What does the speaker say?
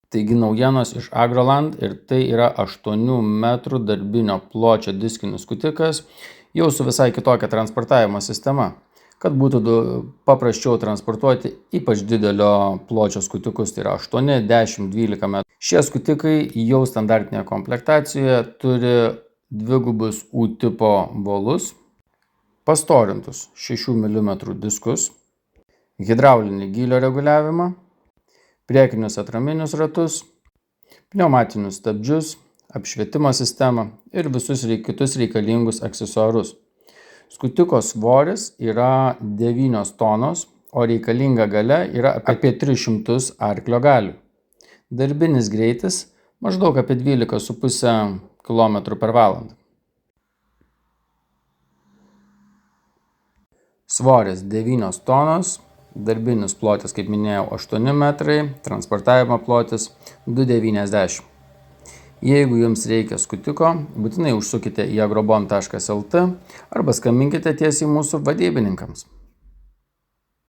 Taigi naujienos iš Agroland ir tai yra 8 metrų darbinio pločio diskinis skutikas, jau su visai kitokia transportavimo sistema, kad būtų paprasčiau transportuoti ypač didelio pločio skutikus, tai yra 8, 10, 12 metrų. Šie skutikai jau standartinėje komplektacijoje turi dvigubus U tipo volus, pastorintus 6 mm diskus, hidraulinį gylio reguliavimą, priekinius atraminius ratus, pneumatinius stabdžius, apšvietimo sistemą ir visus kitus reikalingus aksesuarus. Skutiko svoris yra 9 tonos, o reikalinga galia yra apie 300 arklio galių. Darbinis greitis maždaug apie 12,5 km/h. Svoris 9 tonos, darbinis plotis, kaip minėjau, 8 metrai, transportavimo plotis 2,90 m. Jeigu jums reikia skutiko, būtinai užsukite į agrobon.lt arba skambinkite tiesiai mūsų vadybininkams.